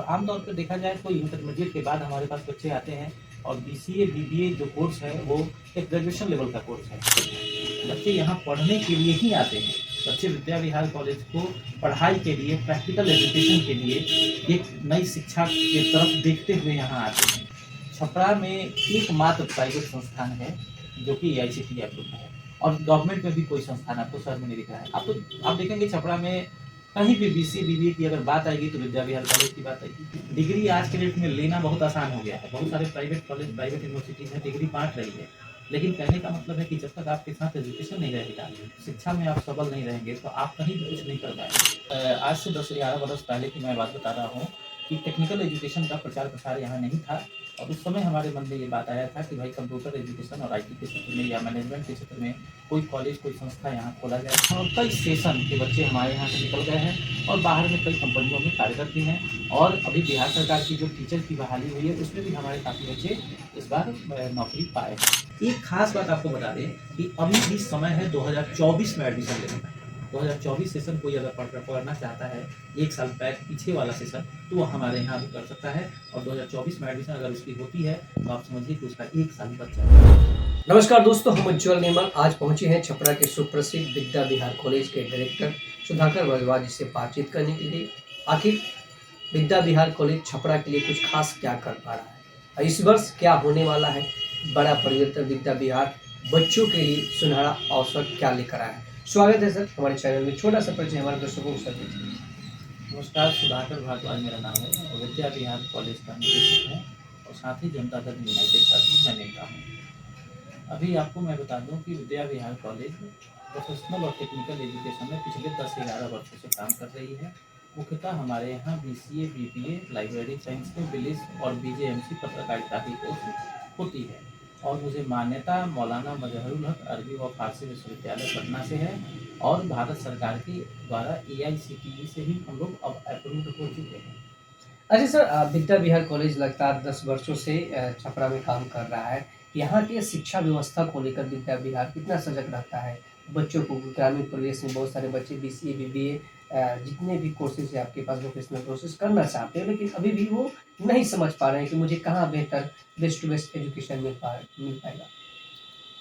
आमतौर पर देखा जाए तो इंटरमीडिएट के बाद हमारे पास बच्चे आते हैं और बीसीए बीबीए जो कोर्स है वो एक ग्रेजुएशन लेवल का कोर्स है। बच्चे यहाँ पढ़ने के लिए ही आते हैं। बच्चे विद्या विहार कॉलेज को पढ़ाई के लिए, प्रैक्टिकल एजुकेशन के लिए, एक नई शिक्षा की तरफ देखते हुए यहाँ आते हैं। छपरा में एकमात्र प्राइवेट संस्थान है जो कि AICTE अप्रूव्ड है और गवर्नमेंट में भी कोई संस्थान आपको शहर में नहीं दिख रहा है। आप देखेंगे छपरा में कहीं भी बीसीए बीबीए की अगर बात आएगी तो विद्या विहार कॉलेज की बात आएगी। डिग्री आज के डेट में लेना बहुत आसान हो गया है। बहुत सारे प्राइवेट कॉलेज, प्राइवेट यूनिवर्सिटीज हैं, डिग्री बांट रही है। लेकिन कहने का मतलब है कि जब तक आपके साथ एजुकेशन नहीं रहेगा, शिक्षा में आप सबल नहीं रहेंगे, तो आप कहीं भी कुछ नहीं कर पाएंगे। आज से 10-11 वर्ष पहले की मैं बात बता रहा हूँ कि टेक्निकल एजुकेशन का प्रचार प्रसार यहाँ नहीं था और उस समय हमारे मन में ये बात आया था कि भाई कंप्यूटर एजुकेशन और IT के क्षेत्र में या मैनेजमेंट के क्षेत्र में कोई कॉलेज, कोई संस्था यहाँ खोला जाए। और कई सेशन के बच्चे हमारे यहाँ से निकल गए हैं और बाहर में कई कंपनियों में कार्यरत भी हैं और अभी बिहार सरकार की जो टीचर की बहाली हुई है उसमें भी हमारे काफ़ी बच्चे इस बार नौकरी पाए हैं। एक खास बात आपको बता दें कि अभी भी समय है 2024 में एडमिशन लेने का। 2024 सेशन कोई अगर पढ़ना चाहता है, एक साल बैक पीछे वाला सेशन, तो वो हमारे यहाँ भी कर सकता है और 2024 में एडमिशन अगर उसकी होती है तो आप समझिए कि उसका एक साल बच जाएगा। नमस्कार दोस्तों, हम उज्ज्वल निर्मल आज पहुंचे हैं छपरा के सुप्रसिद्ध विद्या विहार कॉलेज के डायरेक्टर सुधाकर भारद्वाज जी से बातचीत करने के लिए। आखिर विद्या विहार कॉलेज छपरा के लिए कुछ खास क्या कर पा रहा है, इस वर्ष क्या होने वाला है, बड़ा परिवर्तन विद्या विहार बच्चों के लिए सुनहरा अवसर क्या लेकर आया है। स्वागत है सर हमारे चैनल में। छोटा सा परिचय हमारे दर्शकों को सर दीजिए। नमस्कार, सुधाकर भारद्वाज मेरा नाम है और विद्या विहार कॉलेज का निदेशक हूँ और साथ ही जनता दल यूनाइटेड का भी मैं नेता हूँ। अभी आपको मैं बता दूं कि विद्या विहार कॉलेज प्रोफेशनल और टेक्निकल एजुकेशन में पिछले 10-11 वर्षों से काम कर रही है। मुख्यतः हमारे यहाँ BCA BBA लाइब्रेरी साइंस में बिलिस और BJMC पत्रकारिता की कोर्स होती है और मुझे मान्यता मौलाना मजहरुल हक अरबी व फारसी विश्वविद्यालय पटना से है और भारत सरकार के द्वारा AICTE से भी हम लोग अब अप्रूव्ड हो चुके हैं। अच्छा सर, विद्या विहार कॉलेज लगातार 10 वर्षों से छपरा में काम कर रहा है। यहाँ के शिक्षा व्यवस्था को लेकर विद्या विहार कितना सजग रहता है? बच्चों को ग्रामीण परिवेश में बहुत सारे बच्चे BCA BBA जितने भी कोर्सेज है आपके पास वोकेशनल कोर्सेज करना चाहते हैं, लेकिन अभी भी वो नहीं समझ पा रहे हैं कि मुझे कहाँ बेहतर बेस्ट टू बेस्ट एजुकेशन मिल पाएगा।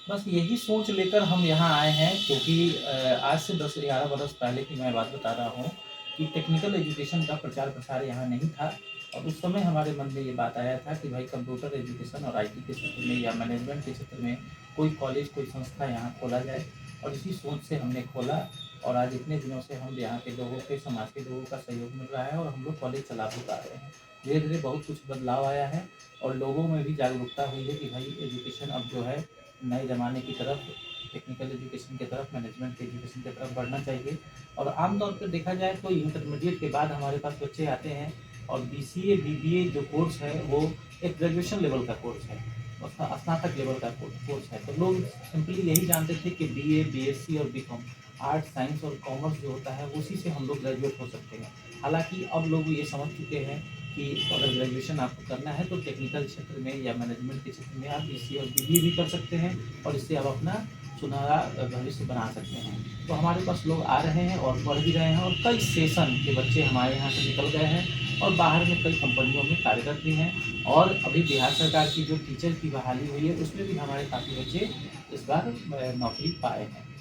बस यही सोच लेकर हम यहाँ आए हैं क्योंकि आज से 10-11 वर्ष पहले की मैं बात बता रहा हूँ कि टेक्निकल एजुकेशन का प्रचार प्रसार यहाँ नहीं था और उस समय हमारे मन में ये बात आया था कि भाई कंप्यूटर एजुकेशन और IT के क्षेत्र में या मैनेजमेंट के क्षेत्र में कोई कॉलेज, कोई संस्था यहाँ खोला जाए और इसी सोच से हमने खोला और आज इतने दिनों से हम यहाँ के लोगों के, समाज के लोगों का सहयोग मिल रहा है और हम लोग कॉलेज चला भी पा रहे हैं। धीरे धीरे बहुत कुछ बदलाव आया है और लोगों में भी जागरूकता हुई है कि भाई एजुकेशन अब जो है नए ज़माने की तरफ, टेक्निकल एजुकेशन की तरफ, मैनेजमेंट के एजुकेशन की तरफ बढ़ना चाहिए। और आमतौर पर देखा जाए तो इंटरमीडिएट के बाद हमारे पास बच्चे आते हैं और BCA BBA जो कोर्स है वो एक ग्रेजुएशन लेवल का कोर्स है, स्नातक लेवल का कोर्स है। तो लोग सिंपली यही जानते थे कि BA BSc और BCom आर्ट, साइंस और कॉमर्स जो होता है उसी से हम लोग ग्रेजुएट हो सकते हैं। हालांकि अब लोग ये समझ चुके हैं कि अगर ग्रेजुएशन आपको करना है तो टेक्निकल क्षेत्र में या मैनेजमेंट के क्षेत्र में आप BCA और BBA भी कर सकते हैं और इससे आप अपना सुनहरा भविष्य बना सकते हैं। तो हमारे पास लोग आ रहे हैं और पढ़ भी रहे हैं और कई सेशन के बच्चे हमारे यहाँ से निकल गए हैं और बाहर में कई कंपनियों में कार्यरत भी हैं और अभी बिहार सरकार की जो टीचर की बहाली हुई है उसमें भी हमारे काफ़ी बच्चे इस बार नौकरी पाए हैं।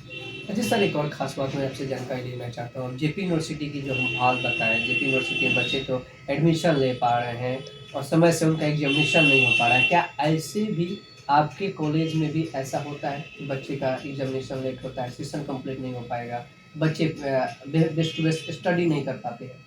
अच्छा सर, एक और ख़ास बात मैं आपसे जानकारी लेना चाहता हूँ। JP यूनिवर्सिटी की जो हम हाल बताएं, JP यूनिवर्सिटी के बच्चे तो एडमिशन ले पा रहे हैं और समय से उनका एग्जामिनेशन नहीं हो पा रहा है। क्या ऐसे भी आपके कॉलेज में भी ऐसा होता है कि बच्चे का एग्जामिनेशन लेट होता है, सेशन कंप्लीट नहीं हो पाएगा, बच्चे बेस्ट टू बेस्ट स्टडी नहीं कर पाते हैं?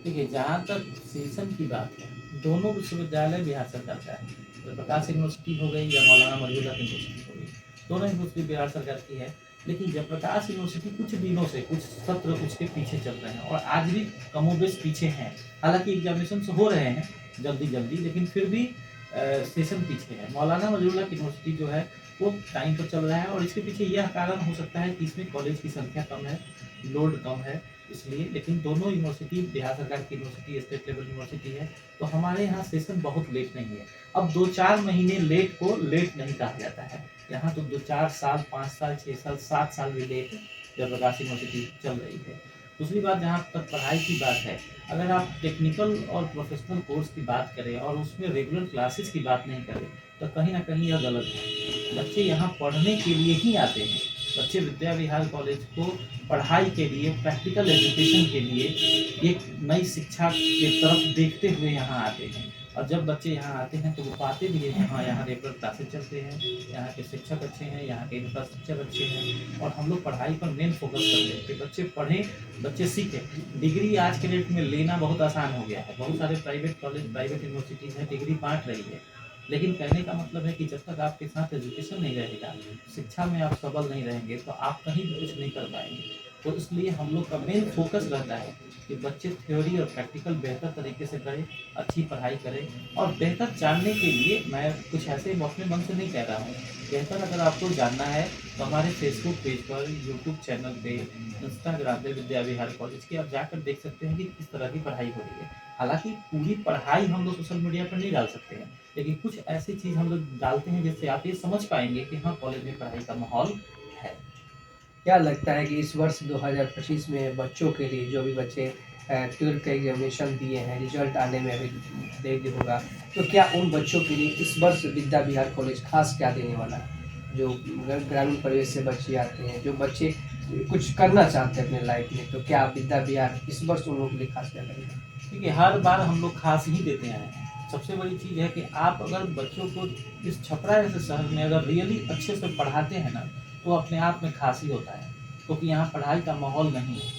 देखिए, जहाँ तक सेशन की बात है, दोनों विश्वविद्यालय बिहार सरकार का है। तो प्रकाश यूनिवर्सिटी हो गई या मौलाना मजहरुल हक यूनिवर्सिटी हो गई, दोनों यूनिवर्सिटी बिहार सरकार की है। लेकिन जयप्रकाश यूनिवर्सिटी कुछ दिनों से, कुछ सत्र उसके पीछे चल रहे हैं और आज भी कमोबेश पीछे हैं। हालांकि एग्जामिनेशन हो रहे हैं जल्दी, लेकिन फिर भी सेशन पीछे है। मौलाना मजहरुल हक यूनिवर्सिटी जो है वो टाइम पर चल रहा है और इसके पीछे यह कारण हो सकता है कि इसमें कॉलेज की संख्या कम है, लोड कम है इसलिए। लेकिन दोनों यूनिवर्सिटी बिहार सरकार की यूनिवर्सिटी स्टेट लेवल यूनिवर्सिटी है तो हमारे यहाँ सेशन बहुत लेट नहीं है। अब 2-4 महीने लेट को लेट नहीं कहा जाता है। यहाँ तो 2-4 साल, 5 साल, 6 साल, 7 साल भी लेट जयप्रकाश यूनिवर्सिटी चल रही है। दूसरी बात, जहाँ तक पढ़ाई की बात है, अगर आप टेक्निकल और प्रोफेशनल कोर्स की बात करें और उसमें रेगुलर क्लासेस की बात नहीं करें, तो कहीं ना कहीं यह गलत है। बच्चे यहाँ पढ़ने के लिए ही आते हैं। बच्चे विद्या विहार कॉलेज को पढ़ाई के लिए, प्रैक्टिकल एजुकेशन के लिए, एक नई शिक्षा की तरफ देखते हुए यहाँ आते हैं। और जब बच्चे यहाँ आते हैं तो वो पाते भी हैं, हाँ यहाँ रेगुलर क्लासेस चलते हैं, यहाँ के शिक्षक अच्छे हैं, यहाँ के इंफ्रास्ट्रक्चर अच्छे हैं, और हम लोग पढ़ाई पर मेन फोकस करते हैं कि बच्चे पढ़ें, बच्चे सीखें। डिग्री आज के डेट में लेना बहुत आसान हो गया है। बहुत सारे प्राइवेट कॉलेज, प्राइवेट यूनिवर्सिटीज़ हैं, डिग्री बांट रही है। लेकिन कहने का मतलब है कि जब तक आपके साथ एजुकेशन नहीं रहेगा, शिक्षा में आप सबल नहीं रहेंगे, तो आप कहीं भी कुछ नहीं कर पाएंगे। तो इसलिए हम लोग का मेन फोकस रहता है कि बच्चे थ्योरी और प्रैक्टिकल बेहतर तरीके से करें, अच्छी पढ़ाई करें। और बेहतर जानने के लिए मैं कुछ ऐसे अपने मन से नहीं कह रहा हूँ। बेहतर अगर आपको जानना है तो हमारे फेसबुक पेज पर, यूट्यूब चैनल पे, इंस्टाग्राम पे विद्या विहार कॉलेज की आप जाकर देख सकते हैं कि किस तरह की पढ़ाई हो रही है। हालांकि पूरी पढ़ाई हम लोग सोशल मीडिया पर नहीं डाल सकते हैं, लेकिन कुछ ऐसी चीज़ हम लोग डालते हैं जिससे आप ये समझ पाएंगे कि हाँ, कॉलेज में पढ़ाई का माहौल है। क्या लगता है कि इस वर्ष 2025 में बच्चों के लिए, जो भी बच्चे 12th का एग्जामिनेशन दिए हैं, रिजल्ट आने में अभी देर होगा, तो क्या उन बच्चों के लिए इस वर्ष विद्या विहार कॉलेज खास क्या देने वाला है? जो ग्रामीण परिवेश से बच्चे आते हैं, जो बच्चे कुछ करना चाहते हैं अपने लाइफ में, तो क्या विद्या विहार इस वर्ष उन लोगों के लिए खास क्या करेगा? देखिए, हर बार हम लोग खास ही देते हैं। सबसे बड़ी चीज़ है कि आप अगर बच्चों को इस छपरा जैसे शहर में अगर रियली अच्छे से पढ़ाते हैं ना, तो अपने आप में खास ही होता है। क्योंकि यहाँ पढ़ाई का माहौल नहीं है,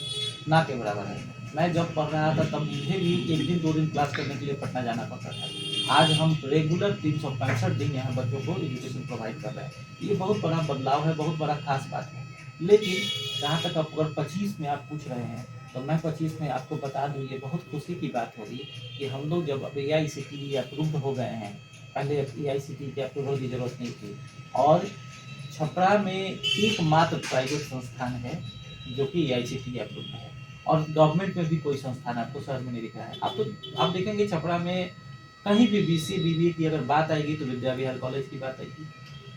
ना के बराबर है। मैं जब पढ़ रहा था तब मुझे भी 1 दिन 2 दिन क्लास करने के लिए पटना जाना पड़ता था। आज हम रेगुलर 365 दिन यहाँ बच्चों को एजुकेशन प्रोवाइड कर रहे हैं। ये बहुत बड़ा बदलाव है, बहुत बड़ा खास बात है। लेकिन जहाँ तक आप अगर 25 में आप पूछ रहे हैं, तो मैं 25 में आपको बता दूँ, ये बहुत खुशी की बात होगी कि हम लोग जब अब AICTE अप्रूव्ड हो गए हैं। पहले AICTE के अप्रूवल की ज़रूरत नहीं थी, और छपरा में एकमात्र प्राइवेट संस्थान है जो कि AICTE अप्रूव्ड है, और गवर्नमेंट में भी कोई संस्थान आपको शहर में नहीं दिख रहा है। आप देखेंगे छपरा में कहीं भी BCA BBA की अगर बात आएगी तो विद्या विहार कॉलेज की बात आएगी।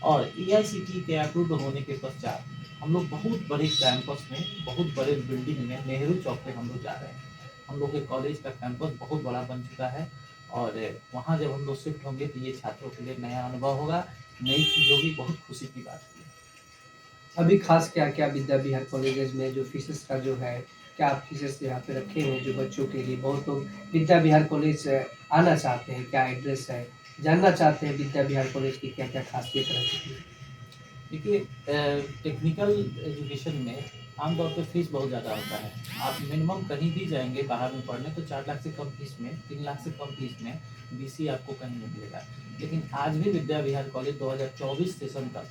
और AICTE के अप्रूव्ड होने के पश्चात हम लोग बहुत बड़े कैंपस में, बहुत बड़े बिल्डिंग में, नेहरू चौक पे हम लोग जा रहे हैं। हम लोग के कॉलेज का कैंपस बहुत बड़ा बन चुका है, और वहाँ जब हम लोग शिफ्ट होंगे तो ये छात्रों के लिए नया अनुभव होगा, नई चीज़ होगी, बहुत खुशी की बात होगी। अभी खास क्या क्या विद्या विहार कॉलेजेस में जो फीसेस का जो है, क्या आप फीसेस यहाँ पे रखे हैं जो बच्चों के लिए? बहुत लोग विद्या विहार कॉलेज आना चाहते हैं, क्या एड्रेस है, जानना चाहते हैं विद्या विहार कॉलेज की क्या क्या खासियत रहती है? देखिए, टेक्निकल एजुकेशन में आमतौर पे फीस बहुत ज़्यादा होता है। आप मिनिमम कहीं भी जाएंगे बाहर में पढ़ने तो 4 लाख से कम फीस में, 3 लाख से कम फीस में BCA आपको कहीं नहीं मिलेगा। लेकिन आज भी विद्या विहार कॉलेज 2024 सेशन तक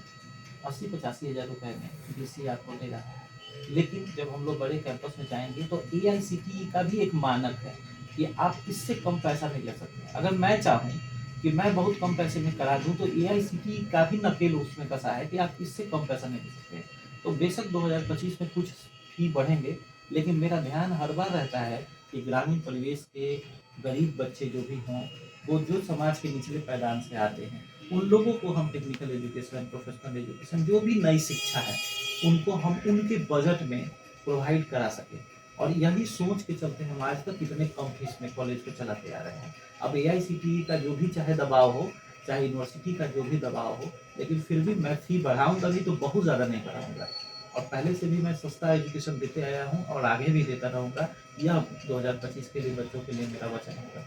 80-85 हज़ार रुपये में BCA आपको ले रहा है। लेकिन जब हम लोग बड़े कैंपस में जाएंगे तो AICTE का भी एक मानक है कि आप इससे कम पैसा नहीं ले सकते। अगर मैं चाहूँ कि मैं बहुत कम पैसे में करा दूँ, तो AICTE का भी नकेल उसमें कसा है कि आप इससे कम पैसा नहीं दे सकते। तो बेशक 2025 में कुछ फी बढ़ेंगे, लेकिन मेरा ध्यान हर बार रहता है कि ग्रामीण परिवेश के गरीब बच्चे जो भी हों, वो जो समाज के निचले पायदान से आते हैं, उन लोगों को हम टेक्निकल एजुकेशन, प्रोफेशनल एजुकेशन, जो भी नई शिक्षा है, उनको हम उनके बजट में प्रोवाइड करा सकें। और यही सोच के चलते हम आज तक इतने कम फीस में कॉलेज को चलाते आ रहे हैं। अब AICTE का जो भी चाहे दबाव हो, चाहे यूनिवर्सिटी का जो भी दबाव हो, लेकिन फिर भी मैं फी बढ़ाऊंगा भी तो बहुत ज़्यादा नहीं बढ़ाऊंगा। और पहले से भी मैं सस्ता एजुकेशन देते आया हूँ और आगे भी देता रहूँगा। यह 2025 के लिए बच्चों के लिए मेरा वचन होगा।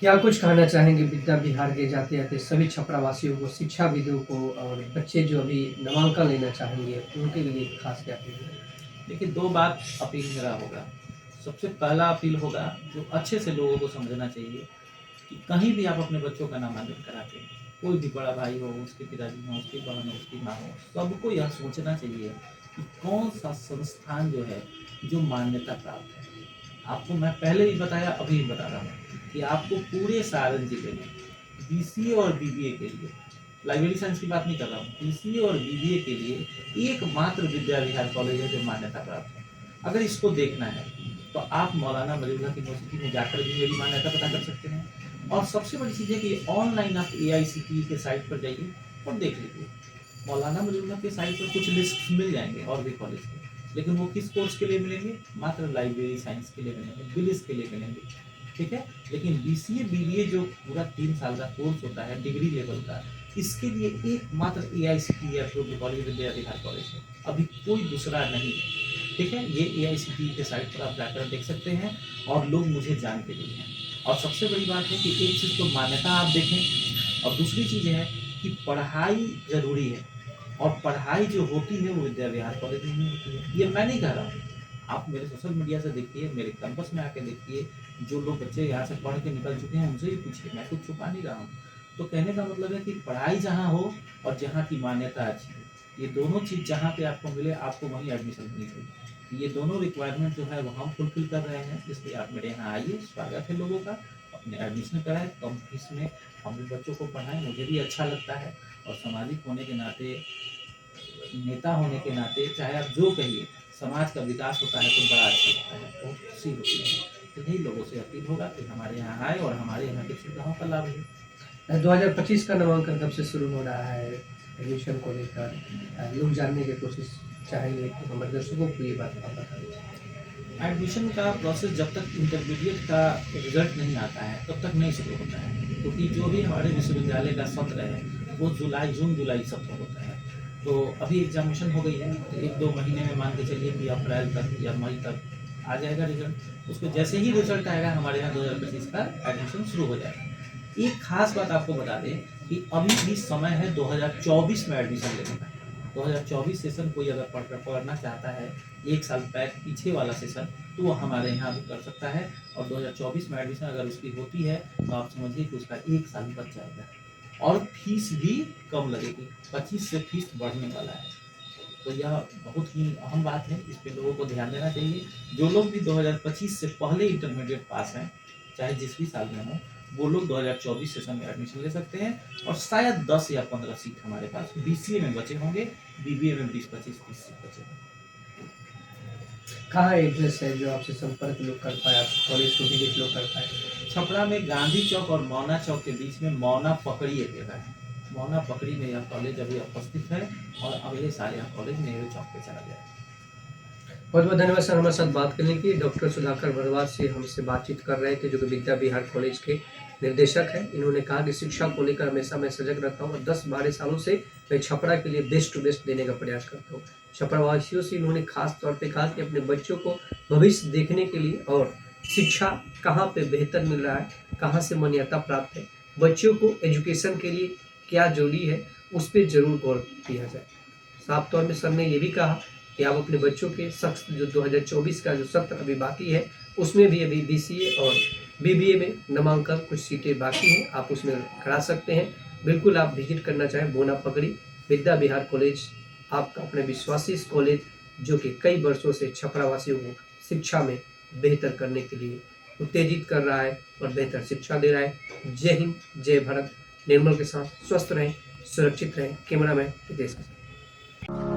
क्या कुछ कहना चाहेंगे विद्या विहार के जाते जाते सभी छपरावासियों को, शिक्षाविदों को, और बच्चे जो अभी नामांकन लेना चाहेंगे उनके लिए खास क्या कहेंगे? देखिए, 2 बात अपील मेरा होगा। सबसे पहला अपील होगा, जो अच्छे से लोगों को समझना चाहिए कि कहीं भी आप अपने बच्चों का नामांकन कराते हैं, कोई भी बड़ा भाई हो, उसके पिताजी हो, उसकी बहन हो, उसकी माँ हो, सबको यह सोचना चाहिए कि कौन सा संस्थान जो है जो मान्यता प्राप्त है। आपको मैं पहले भी बताया, अभी भी बता रहा हूँ कि आपको पूरे सारण जिले में BCA और BBA के लिए, लाइब्रेरी साइंस की बात नहीं कर रहा हूँ, BCA और BBA के लिए एकमात्र विद्या विहार कॉलेज है जो मान्यता प्राप्त है। अगर इसको देखना है तो आप मौलाना मजरूल हक यूनिवर्सिटी में जाकर भी मेरी मान्यता पता कर सकते हैं। और सबसे बड़ी चीज़ है कि ऑनलाइन आप AICTE के साइट पर जाइए और देख लीजिए। मौलाना मजरूल हक के साइट पर कुछ लिस्ट मिल जाएंगे और भी कॉलेज के। लेकिन वो किस कोर्स के लिए मिलेंगे? मात्र लाइब्रेरी साइंस के लिए मिलेंगे, बिलिस के लिए मिलेंगे, ठीक है। लेकिन बीसीए बीबीए जो पूरा 3 साल का कोर्स होता है डिग्री लेवल का, इसके लिए एकमात्र AICTE approved college Vidya Vihar college है, अभी कोई दूसरा नहीं है, ठीक है। ये एआईसीटीई के साइट पर आप जाकर देख सकते हैं और लोग मुझे जानते भी हैं। और सबसे बड़ी बात है कि एक चीज़ तो मान्यता आप देखें, और दूसरी चीज़ है कि पढ़ाई ज़रूरी है, और पढ़ाई जो होती है वो विद्या विहार कॉलेज में ही होती है। ये मैं नहीं कह रहा हूँ, आप मेरे सोशल मीडिया से देखिए, मेरे कैंपस में आके देखिए, जो लोग बच्चे यहाँ से पढ़ के निकल चुके हैं उनसे ही पूछिए, मैं कुछ छुपा नहीं रहा हूँ। तो कहने का मतलब है कि पढ़ाई जहाँ हो और जहाँ की मान्यता अच्छी हो, ये दोनों चीज़ जहाँ पे आपको मिले, आपको वहीं एडमिशन लेनी चाहिए। ये दोनों रिक्वायरमेंट जो है वो हम फुलफिल कर रहे हैं, इसलिए आप मेरे यहाँ आइए, स्वागत है लोगों का, अपने एडमिशन कराएं, कम फीस में हम भी बच्चों को पढ़ाएं, मुझे भी अच्छा लगता है। और सामाजिक होने के नाते, नेता होने के नाते, चाहे आप जो कहिए, समाज का विकास होता है तो बड़ा अच्छा लगता है, बहुत खुशी होती है। तो यही लोगों से अपील होगा कि हमारे यहाँ आए और हमारे यहाँ की सुविधाओं का लाभ लें। 2025 का नामांकन कब से शुरू हो रहा है एडमिशन को लेकर? लोग जानने की कोशिश चाहेंगे कि हमारे दर्शकों को ये बात आप बता दें। एडमिशन का प्रोसेस जब तक इंटरमीडिएट का रिजल्ट नहीं आता है तब तक नहीं शुरू होता है, क्योंकि जो भी हमारे विश्वविद्यालय का सत्र है वो जून जुलाई सत्र होता है। तो अभी एग्जामिनेशन हो गई है, तो 1-2 महीने में मान के चलिए कि अप्रैल तक या मई तक आ जाएगा रिजल्ट। उसको जैसे ही रिजल्ट आएगा हमारे यहाँ 2025 का एडमिशन शुरू हो जाएगा। एक खास बात आपको बता दें कि अभी भी समय है 2024 में एडमिशन लेने का। 2024 सेशन कोई अगर पढ़ना चाहता है, 1 साल बैक पीछे वाला सेशन, तो वो हमारे यहाँ भी कर सकता है। और 2024 में एडमिशन अगर उसकी होती है तो आप समझिए कि उसका 1 साल बच जाएगा, और फीस भी कम लगेगी, 25 से फीस बढ़ने वाला है। तो यह बहुत ही अहम बात है, इस पे लोगों को ध्यान देना चाहिए। जो लोग भी 2025 से पहले इंटरमीडिएट पास हैं, चाहे जिस भी साल में हो, वो लोग 2024 सेशन में एडमिशन ले सकते हैं। और शायद 10 या 15 सीट हमारे पास बीसीए में बचे होंगे, बीबीए में 20-25 सीट बचे होंगे। कहाँ एड्रेस है जो आपसे संपर्क लोग कर पाए, आप कॉलेज को विजिट लोग कर पाए? छपरा में गांधी चौक और मौना चौक के बीच में मौना पकड़ी एक जगह है, मौना पकड़ी में यह कॉलेज अभी उपस्थित है, और अगले साल यह कॉलेज नेहरू चौक पे चला जाएगा। बहुत बहुत धन्यवाद सर हमारे साथ बात करने की। डॉक्टर सुधाकर भारद्वाज से हमसे बातचीत कर रहे थे, जो कि विद्या विहार कॉलेज के निर्देशक हैं। इन्होंने कहा कि शिक्षा को लेकर हमेशा मैं सजग रहता हूँ और 10-12 सालों से मैं छपरा के लिए बेस्ट टू बेस्ट देने का प्रयास करता हूँ। छपरा वासियों से इन्होंने खास तौर पे कहा कि अपने बच्चों को भविष्य देखने के लिए और शिक्षा कहाँ पे बेहतर मिल रहा है, कहाँ से मान्यता प्राप्त है, बच्चों को एजुकेशन के लिए क्या जरूरी है, उस पर जरूर गौर किया जाए। साफ तौर में सर ने ये भी कहा कि आप अपने बच्चों के सख्त जो 2024 का जो सत्र अभी बाकी है, उसमें भी अभी बीसीए और बीबीए में नामांकन कुछ सीटें बाकी हैं, आप उसमें करा सकते हैं। बिल्कुल आप विजिट करना चाहें बोना पगड़ी विद्या विहार कॉलेज, आपका अपने विश्वासी कॉलेज जो कि कई वर्षों से छपरा वासियों को शिक्षा में बेहतर करने के लिए उत्तेजित कर रहा है और बेहतर शिक्षा दे रहा है। जय हिंद, जय भारत। निर्मल के साथ स्वस्थ रहें, सुरक्षित रहें। कैमरामैन हितेश के साथ।